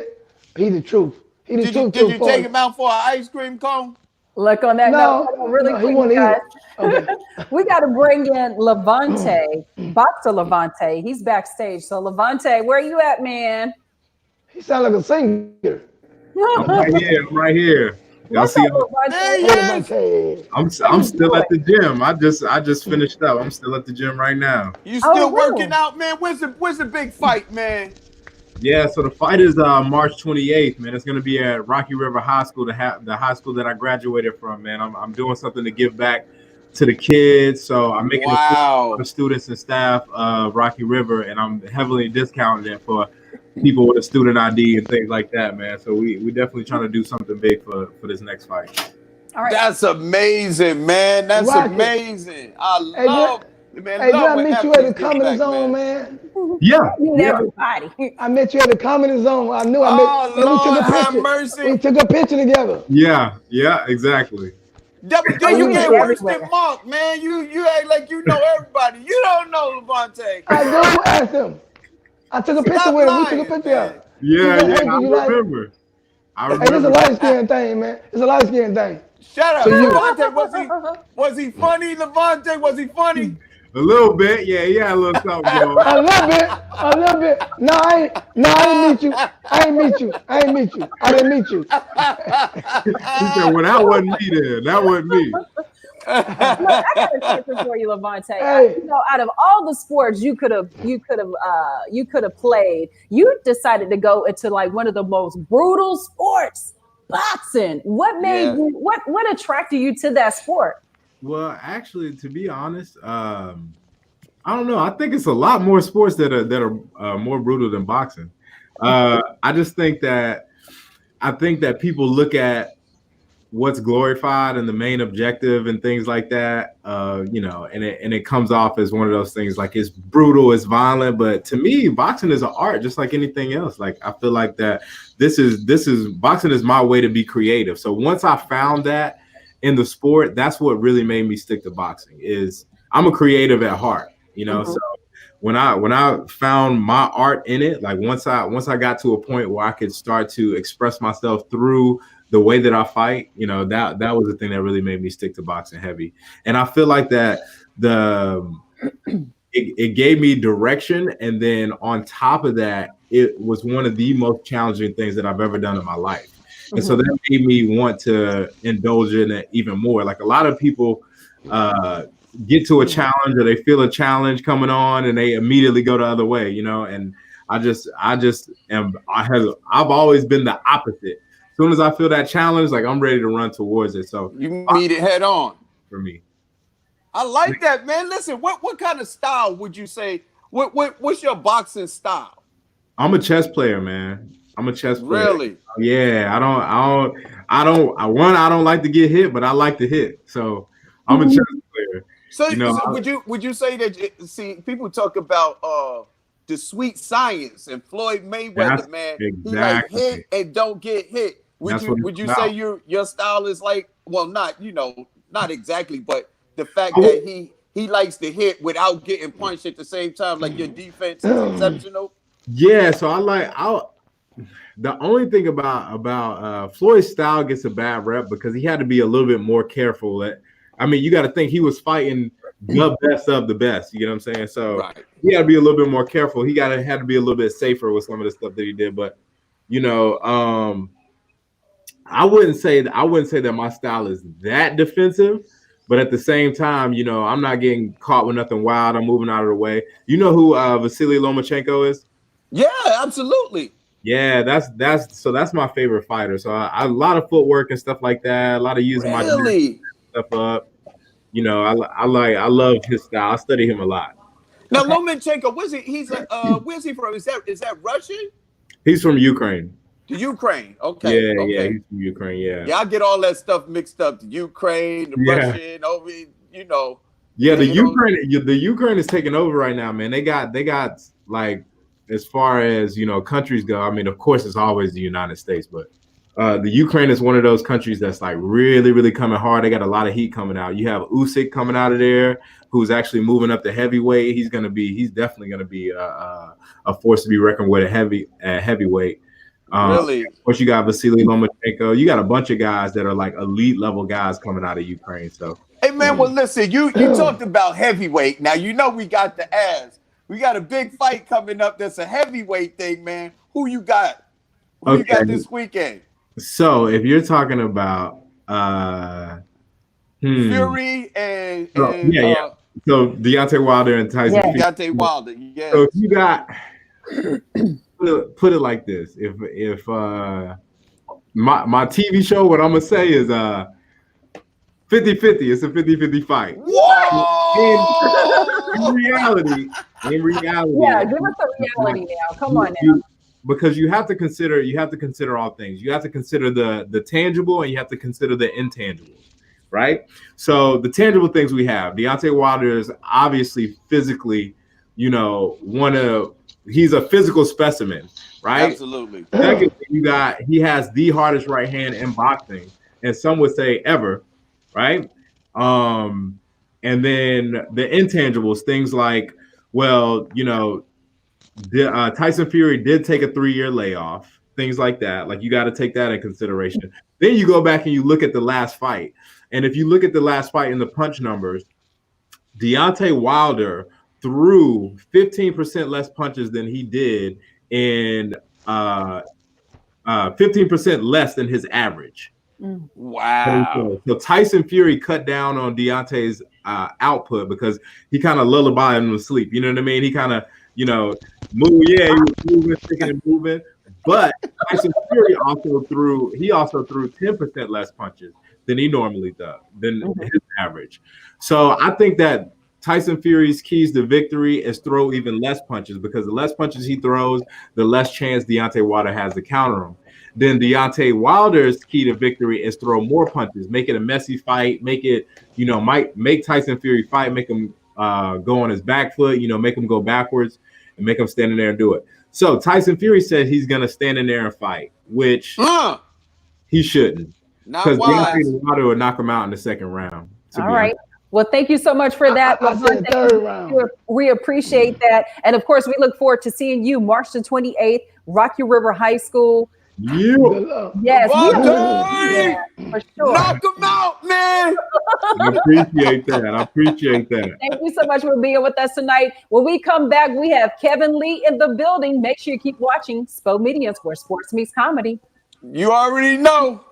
He's the truth. Did you take him out for an ice cream cone? Look, on that note, really quick, guys. Okay. We got to bring in Levante, Boxer Levante. He's backstage. So, Levante, where you at, man? He sound like a singer. I'm right here. Y'all see? I'm still at the gym. I just finished up. I'm still at the gym right now. You still working out, man? Where's the big fight, man? Yeah, so the fight is March 28th, man. It's gonna be at Rocky River High School, the high school that I graduated from, man. I'm doing something to give back to the kids, so I'm making it for the students and staff of Rocky River, and I'm heavily discounting it for people with a student ID and things like that, man. So we definitely trying to do something big for this next fight. All right. That's amazing, man. That's amazing. I love it, man. Hey, did I meet you at the Comedy Zone, man? Yeah. Everybody. I met you at the Comedy Zone. I knew Lord, have mercy. We took a picture together. Yeah, exactly. You get worse than Mark, man. You act like you know everybody. You don't know Levante. I do. Ask him. I took a picture with him. We took a picture. Yeah, I remember. Hey, this is a light skin thing, man. It's a light skin thing. Shut up. So Levante, was he funny, Levante? Was he funny? A little bit, yeah, he had a little something going. A little bit. No, I ain't meet you. I didn't meet you. I didn't meet you. He said, "Well, that wasn't me then. That wasn't me." Look, I got a question for you, Levante. Hey. Out of all the sports you could have played, you decided to go into like one of the most brutal sports, boxing. What made you? What attracted you to that sport? Well, actually, to be honest, I don't know. I think it's a lot more sports that are more brutal than boxing. I just think that people look at what's glorified and the main objective and things like that, and it comes off as one of those things like it's brutal, it's violent. But to me, boxing is an art, just like anything else. Like I feel like that this is boxing is my way to be creative. So once I found that in the sport, that's what really made me stick to boxing. Is I'm a creative at heart, So when I found my art in it, like once I got to a point where I could start to express myself through the way that I fight, that was the thing that really made me stick to boxing heavy. And I feel like that it gave me direction. And then on top of that, it was one of the most challenging things that I've ever done in my life. And so that made me want to indulge in it even more. Like a lot of people get to a challenge or they feel a challenge coming on and they immediately go the other way, and I've always been the opposite. As soon as I feel that challenge, like I'm ready to run towards it. So you meet it head on. For me. I like that, man. Listen, what kind of style would you say? What's your boxing style? I'm a chess player, man. I'm a chess player. Really? Yeah. I don't like to get hit, but I like to hit. So I'm a chess player. So would you say that? People talk about the sweet science and Floyd Mayweather, man. Exactly. He like hit and don't get hit. Would you say your style is like, well, not exactly, but the fact that he likes to hit without getting punched at the same time, like your defense is exceptional? Yeah, so the only thing about Floyd's style gets a bad rep because he had to be a little bit more careful. You got to think he was fighting the best of the best. You get what I'm saying? So he got to be a little bit more careful. He had to be a little bit safer with some of the stuff that he did. But I wouldn't say that my style is that defensive. But at the same time, I'm not getting caught with nothing wild. I'm moving out of the way. You know who Vasily Lomachenko is? Yeah, absolutely. Yeah, that's my favorite fighter. So I a lot of footwork and stuff like that. A lot of using my stuff up. I love his style. I study him a lot. Now Lomachenko, where's he from? Is that Russian? He's from Ukraine. The Ukraine. Okay. Yeah, okay. Yeah, he's from Ukraine. Yeah. Yeah, I get all that stuff mixed up. The Ukraine, the Russian, over, Yeah, the Ukraine is taking over right now, man. They got like, as far as countries go. I mean, of course, it's always the United States, but the Ukraine is one of those countries that's like really, really coming hard. They got a lot of heat coming out. You have Usyk coming out of there, who's actually moving up to heavyweight. He's definitely gonna be a force to be reckoned with at heavyweight. Really? Of course, you got Vasily Lomachenko. You got a bunch of guys that are like elite level guys coming out of Ukraine. So, hey man, well listen, you talked about heavyweight. Now we got to ask. We got a big fight coming up. That's a heavyweight thing, man. Who you got? Who you got this weekend? So if you're talking about Fury and so Deontay Wilder and Tyson. Yeah. Deontay Wilder. Yeah. So if you got put it like this, if my TV show, what I'm gonna say is 50-50. It's a 50-50 fight. Whoa! In reality. Yeah, give us a reality now. Come on now. Because you have to consider all things. You have to consider the tangible and you have to consider the intangible, right? So the tangible things we have, Deontay Wilder is obviously physically, he's a physical specimen, right? Absolutely. Second, he has the hardest right hand in boxing, and some would say ever, right? And then the intangibles, things like, Tyson Fury did take a 3-year layoff, things like that. Like you got to take that in consideration. Then you go back and you look at the last fight. And if you look at the last fight in the punch numbers, Deontay Wilder threw 15% less punches than he did in 15% less than his average. Wow. So Tyson Fury cut down on Deontay's output because he kind of lullabied him to sleep. You know what I mean? He kind of, he was moving, sticking and moving. But Tyson Fury also threw 10% less punches than he normally does, than his average. So I think that Tyson Fury's keys to victory is throw even less punches, because the less punches he throws, the less chance Deontay Wilder has to counter him. Then Deontay Wilder's key to victory is throw more punches, make it a messy fight, make Tyson Fury fight, make him go on his back foot, make him go backwards and make him stand in there and do it. So Tyson Fury said he's going to stand in there and fight, which he shouldn't. Because Deontay Wilder will knock him out in the second round. All right. Well, thank you so much for that. We appreciate that. And of course, we look forward to seeing you March the 28th, Rocky River High School. Yes, for sure. Knock him out, man. I appreciate that. Thank you so much for being with us tonight. When we come back, we have Kevin Lee in the building. Make sure you keep watching Spomedians, where sports meets comedy. You already know.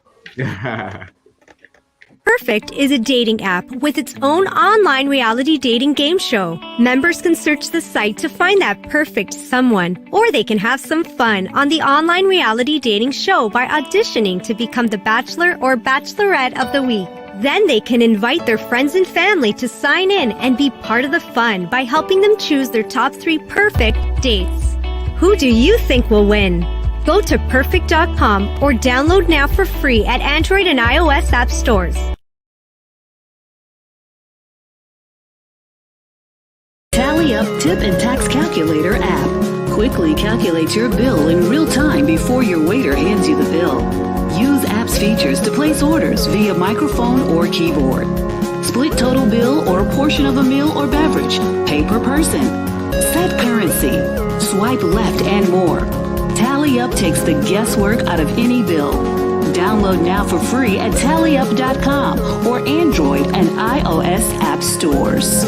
Perfect is a dating app with its own online reality dating game show. Members can search the site to find that perfect someone, or they can have some fun on the online reality dating show by auditioning to become the Bachelor or Bachelorette of the week. Then they can invite their friends and family to sign in and be part of the fun by helping them choose their top 3 perfect dates. Who do you think will win? Go to perfect.com or download now for free at Android and iOS app stores. Tally Up Tip and Tax Calculator app quickly calculates your bill in real time before your waiter hands you the bill. Use app's features to place orders via microphone or keyboard. Split total bill or a portion of a meal or beverage. Pay per person. Set currency. Swipe left and more. Tally Up takes the guesswork out of any bill. Download now for free at tallyup.com or Android and iOS app stores.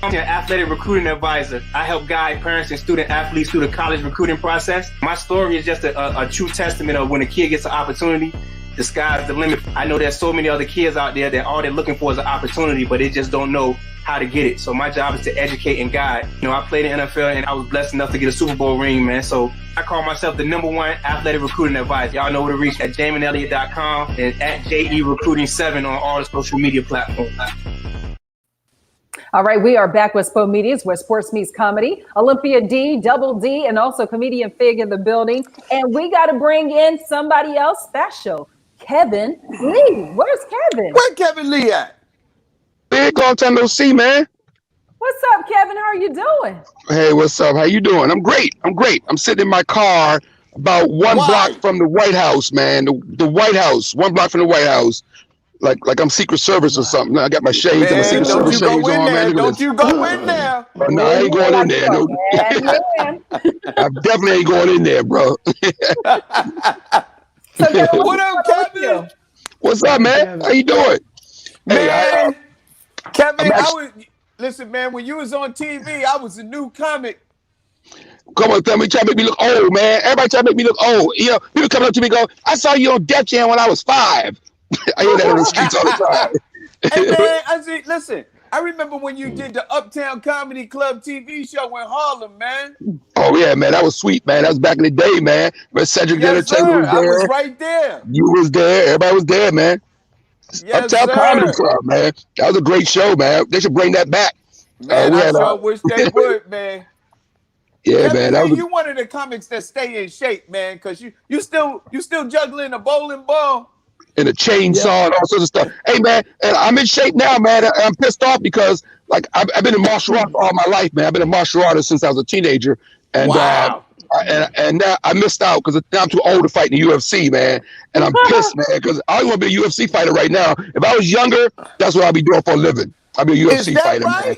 I'm your athletic recruiting advisor. I help guide parents and student athletes through the college recruiting process. My story is just a true testament of when a kid gets an opportunity, the sky's the limit. I know there's so many other kids out there that all they're looking for is an opportunity, but they just don't know how to get it. So my job is to educate and guide. I played in the NFL and I was blessed enough to get a Super Bowl ring, man. So I call myself the #1 athletic recruiting advisor. Y'all know where to reach at JaminElliott.com and at JERecruiting7 on all the social media platforms. All right, we are back with Spomedians, where sports meets comedy. Olympia D, Double D, and also comedian Fig in the building. And we got to bring in somebody else special, Kevin Lee. Where's Kevin? Where Kevin Lee at? Big long time no see, man. What's up, Kevin? How are you doing? Hey, what's up? How you doing? I'm great. I'm sitting in my car about one block from the White House, man. The White House, 1 block from the White House. Like I'm Secret Service or something. I got my shades and my Secret Service shades on, man. Don't you go in there. No, I ain't going in there. No. I definitely ain't going in there, bro. So, Kevin, what up, Kevin? What's up, man? How you doing? Man, Kevin, listen, man, when you was on TV, I was a new comic. Come on, tell me, try to make me look old, man. Everybody try to make me look old. People coming up to me and go, I saw you on Def Jam when I was 5. I hear that on the streets all the time. Hey, man, listen, I remember when you did the Uptown Comedy Club TV show in Harlem, man. Oh, yeah, man. That was sweet, man. That was back in the day, man. But Cedric Entertainment was there. I was right there. You was there. Everybody was there, man. Yes, Uptown Comedy Club, man. That was a great show, man. They should bring that back. Man, I sure wish they would, man. Yeah, man. You one of the comics that stay in shape, man, because you still juggling a bowling ball. And a chainsaw and all sorts of stuff. Hey, man, and I'm in shape now, man. I'm pissed off because, like, I've been in martial arts all my life, man. I've been a martial artist since I was a teenager. And, wow. And now I missed out because now I'm too old to fight in the UFC, man. And I'm pissed, man, because I want to be a UFC fighter right now. If I was younger, that's what I'd be doing for a living. I'd be a UFC fighter, right? Man.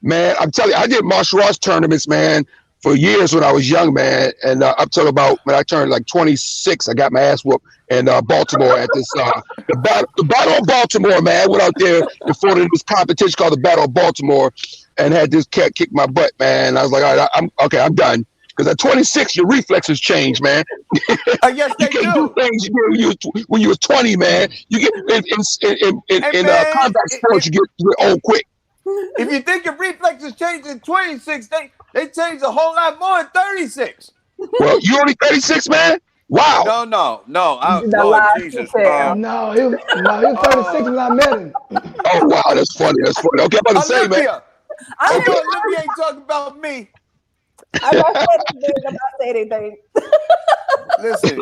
Man, I'm telling you, I did martial arts tournaments, man, for years when I was young, man. And up till about when I turned like 26, I got my ass whooped in Baltimore at this the Battle of Baltimore, man. I went out there before this competition called the Battle of Baltimore and had this cat kick my butt, man. I was like, all right, I'm done. Because at 26, your reflexes change, man. Yes, they you can't do things you did when you was 20, man. You get in combat sports, you get old quick. If you think your reflexes change in 26, they change a whole lot more in 36. Well, you only 36, man? Wow. No. Lord Jesus. No, he was 36 when I met him. Oh, wow, that's funny. Okay, I'm about to say, man. I know Olivia ain't talking about me. I'm not saying anything. Listen,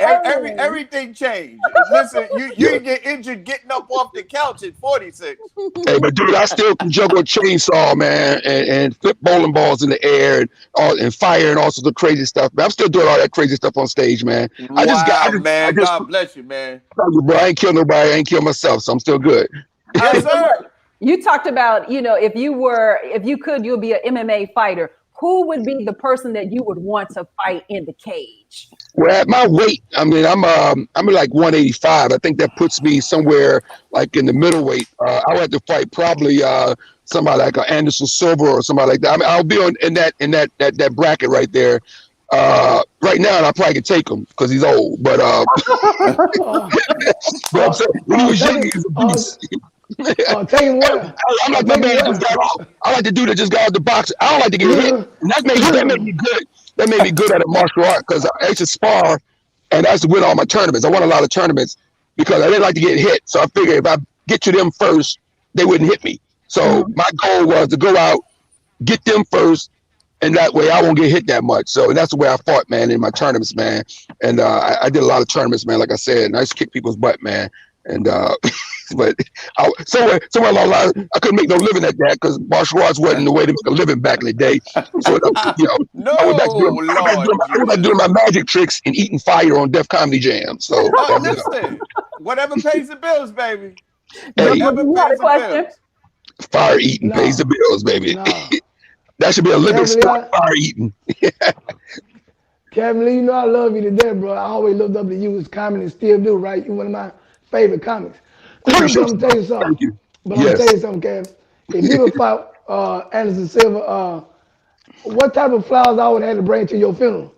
everything changed. Listen, you get injured getting up off the couch at 46. Hey, but dude, I still can juggle a chainsaw, man, and flip bowling balls in the air and fire and all sorts of crazy stuff. Man, I'm still doing all that crazy stuff on stage, man. God bless you, man. Bro, I ain't killed nobody. I ain't killed myself, so I'm still good. Yes, sir. You talked about, if you could, you'll be an MMA fighter. Who would be the person that you would want to fight in the cage? Well, at my weight, I mean, I'm like 185. I think that puts me somewhere like in the middleweight. I would have to fight probably somebody like Anderson Silva or somebody like that. I mean, I'll be in that bracket right there. Right now, and I probably could take him because he's old. But I'm saying, when he was young, he was a beast. Tell you what, I'm like my man just got off. I like the dude that just got out the box. I don't like to get hit. And that made me good. That made me good at a martial art because I used to spar and I used to win all my tournaments. I won a lot of tournaments because I didn't like to get hit. So I figured if I get to them first, they wouldn't hit me. So my goal was to go out, get them first, and that way I won't get hit that much. So that's the way I fought, man, in my tournaments, man. And I did a lot of tournaments, man, like I said, and I used to kick people's butt, man. And but somewhere along the line, I couldn't make no living at that because martial arts wasn't the way to make a living back in the day. So I was back doing my magic tricks and eating fire on Def Comedy Jam. So listen, whatever pays the bills, baby. Hey, fire eating pays the bills, baby. No. That should be a living sport, fire eating. Kevin Lee, I love you to death, bro. I always looked up to you as comedy and still do, right? You're one of my favorite comics. But I'm gonna tell you something. Thank you. But I'm gonna tell you something, Kevin. If you would fight Anderson Silva, what type of flowers I would have to bring to your funeral?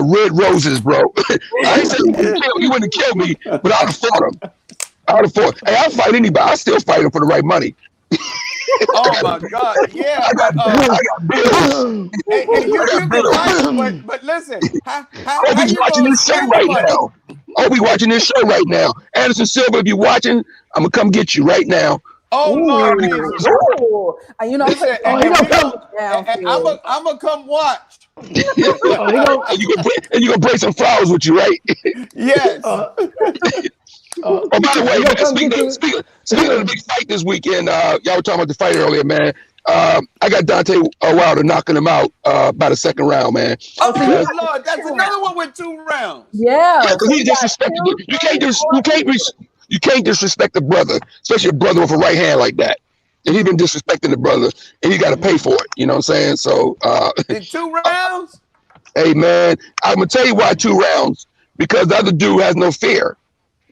Red roses, bro. I ain't saying you wouldn't kill me, but I'd have fought him. Hey, I'll fight anybody. I still fight him for the right money. Oh my God! Yeah, but listen, we watching this show right now. We watching this show right now. Anderson Silva, if you're watching, I'm gonna come get you right now. Oh Lord, I'm gonna come watch. And you gonna bring some flowers with you, right? Yes. Oh, by the way, speaking of the big fight this weekend, y'all were talking about the fight earlier, man. I got Dante Wilder knocking him out by the second round, man. Oh, Lord, that's another one with 2 rounds. Yeah, because he disrespected. You can't disrespect the brother, especially a brother with a right hand like that. And he's been disrespecting the brother, and he got to pay for it. You know what I'm saying? So in 2 rounds. Hey, man, I'm gonna tell you why 2 rounds. Because the other dude has no fear.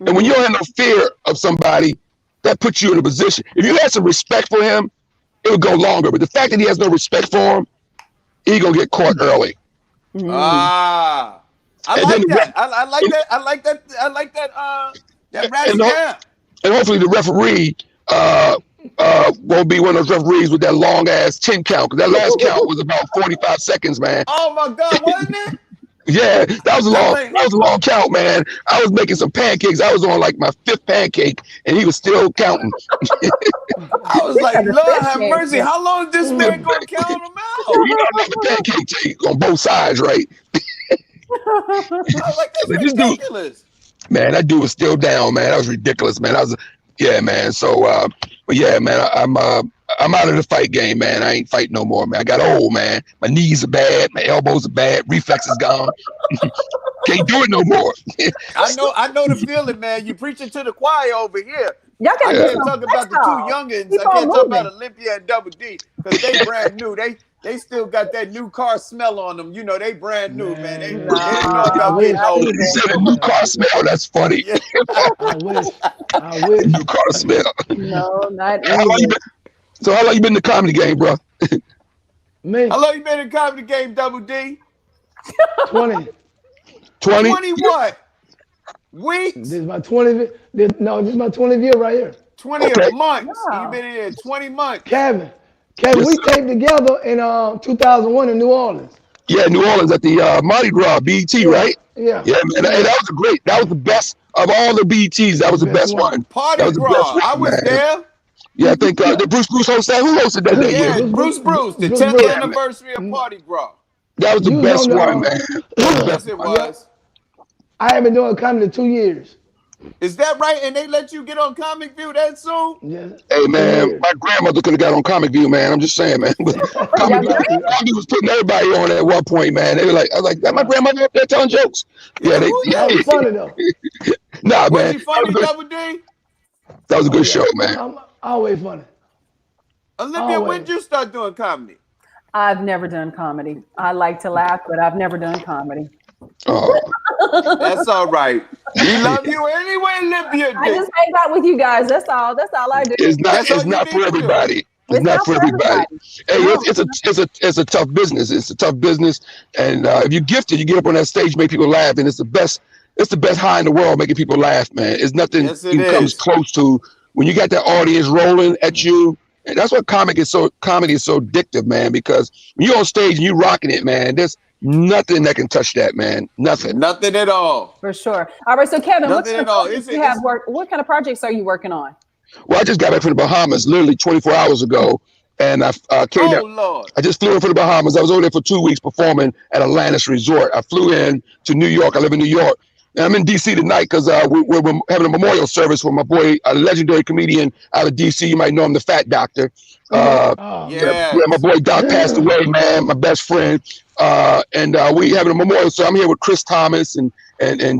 And when you don't have no fear of somebody, that puts you in a position. If you had some respect for him, it would go longer. But the fact that he has no respect for him, he's going to get caught early. I like that. That rationale. And hopefully the referee won't be one of those referees with that long-ass 10 count. Because that last count was about 45 seconds, man. Oh, my God, wasn't it? Yeah, that was a long count, man. I was making some pancakes. I was on like my 5th pancake, and he was still counting. I was like, Lord have mercy. How long is this man gonna count them out? You know, make a pancake take on both sides, right? I was like, that's ridiculous. Man, that dude was still down, man. That was ridiculous, man. Yeah, man. So, but yeah, man, I'm out of the fight game, man. I ain't fighting no more, man. I got old, man. My knees are bad. My elbows are bad. Reflex is gone. Can't do it no more. I know the feeling, man. You preaching to the choir over here. Y'all I can't talk about the 2 youngins. I can't talk about Olympia and Double D because they brand new. They still got that new car smell on them. You know, they brand new, man. They don't know about getting old. You said a new car smell. That's funny. Yeah. I wish. New car smell. No, not even. So how long you been in the comedy game, bro? Me. How long you been in the comedy game, Double D? 20. 20? 20 what? Weeks? This is my 20th. This is my 20th year right here. 20 months. You've been in here 20 months. Kevin, we taped together in 2001 in New Orleans. Yeah, New Orleans at the Mardi Gras BET, right? Yeah. Yeah, man. Hey, that was the best of all the BETs. That was the best one. Party Gras. I was there. Yeah, I think did Bruce hosted that? Who hosted that year? Yeah, Bruce. The 10th anniversary of Party Gras. That was the best one, man. Yes, it was. I have been doing comedy 2 years. Is that right? And they let you get on Comic View that soon? Yeah. Hey, man, my grandmother could have got on Comic View, man. I'm just saying, man. Comic View was putting everybody on at one point, man. They were like, I was like, my grandmother up there telling jokes. Yeah, that was funny though. Nah, was man. He funny, Double D? That was a good show, man. I'm always funny. Olympia, when did you start doing comedy? I've never done comedy. I like to laugh, but I've never done comedy. Oh. That's all right. We love you anyway, Olympia. I just hang out with you guys. That's all I do. It's not for everybody. It's not for everybody. Hey, it's a tough business. It's a tough business, and if you're gifted, you get up on that stage, make people laugh, and it's the best high in the world, making people laugh, man. It's nothing comes close to when you got that audience rolling at you. And that's what comedy is so addictive, man. Because when you're on stage and you rocking it, man, there's nothing that can touch that, man. Nothing at all. For sure. All right, so Kevin, what kind of projects are you working on? Well, I just got back from the Bahamas literally 24 hours ago, and I came down. Lord. I just flew in from the Bahamas. I was over there for 2 weeks performing at Atlantis Resort. I flew in to New York. I live in New York. And I'm in D.C. tonight because we're having a memorial service for my boy, a legendary comedian out of D.C. You might know him, the Fat Doctor. My boy Doc passed away, man, my best friend. And we having a memorial. So I'm here with Chris Thomas and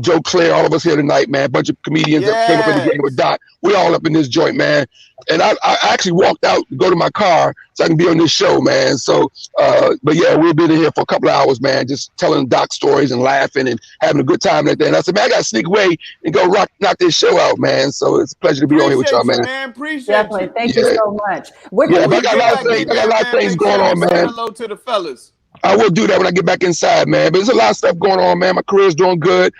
Joe Claire, all of us here tonight, man. A bunch of comedians that came up in the game with Doc. We all up in this joint, man. And I actually walked out to go to my car so I can be on this show, man. So, but yeah, we've been in here for a couple of hours, man, just telling Doc stories and laughing and having a good time like that. And I said, man, I got to sneak away and go knock this show out, man. So it's a pleasure to be on here with y'all, man. Appreciate you. Thank you so much. I got a lot of things going on, man. Hello to the fellas. I will do that when I get back inside, man. But there's a lot of stuff going on, man. My career's doing good.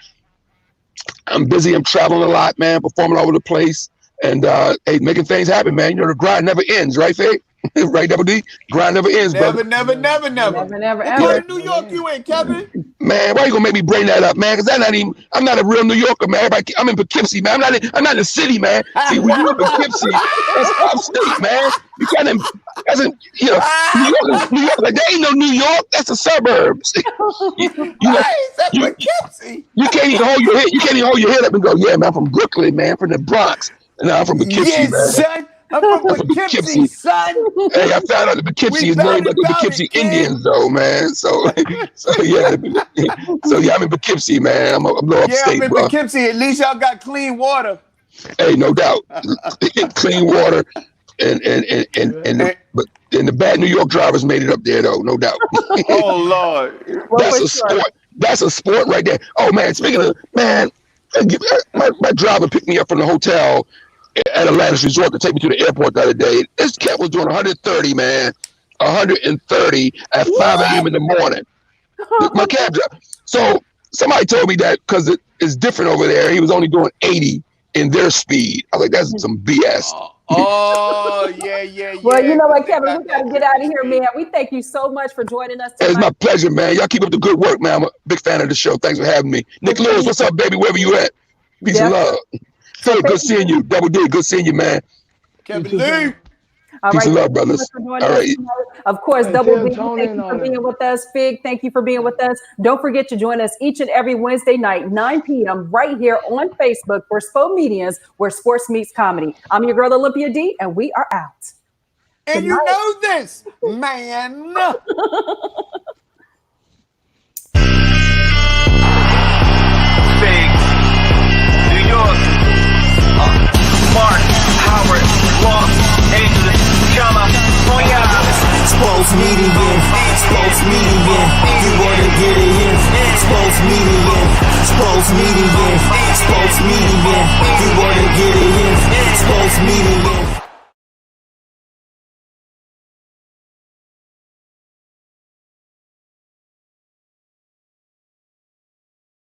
I'm busy. I'm traveling a lot, man, performing all over the place. And hey, making things happen, man. You know, the grind never ends, right, Faye? Right, Double D? Grind never ends, brother. Never, ever. What in New York you in, Kevin? Man, why you gonna make me bring that up, man? Because I'm not a real New Yorker, man. I'm in Poughkeepsie, man. I'm not in the city, man. See, when you're in Poughkeepsie, that's upstate, man. You can't, New York, like, there ain't no New York. That's the suburbs. Poughkeepsie. You can't even hold your head. You can't even hold your head up and go, yeah, man. I'm from Brooklyn, man. From the Bronx. And I'm from Poughkeepsie, man. Son. I'm from Poughkeepsie, son. Hey, I found out that Poughkeepsie is named after the Poughkeepsie Indians, though, man. So yeah, I'm in Poughkeepsie, man. I'm a little upstate, I'm in bro. Poughkeepsie. At least y'all got clean water. Hey, no doubt, clean water, and the bad New York drivers made it up there, though, no doubt. Oh Lord, that's a sport. That's a sport right there. Oh man, speaking of my driver picked me up from the hotel at Atlantis Resort to take me to the airport the other day. This cat was doing 130, man. 130 at 5 a.m. in the morning. My cab driver. So somebody told me that because it's different over there, he was only doing 80 in their speed. I was like, that's some BS. Oh, yeah. Well, you know what, Kevin, we got to get out of here, man. We thank you so much for joining us tonight. It's my pleasure, man. Y'all keep up the good work, man. I'm a big fan of the show. Thanks for having me. Nick Lewis, what's up, baby? Wherever you at? Peace and love. Phil, good seeing you. Double D, good seeing you, man. Kevin Lee. All Peace right, and love, brothers. All right. Of course, Double B, thank you for being with us. Fig, thank you for being with us. Don't forget to join us each and every Wednesday night, 9 p.m. right here on Facebook for Spomedians, where sports meets comedy. I'm your girl, Olympia D, and we are out. And you know this, man. Fig, New York, Mark, Howard, Los Angeles, California. Spomedians, Spomedians, you wanna get it in. Spomedians, Spomedians, Spomedians, you wanna get it in. Spomedians.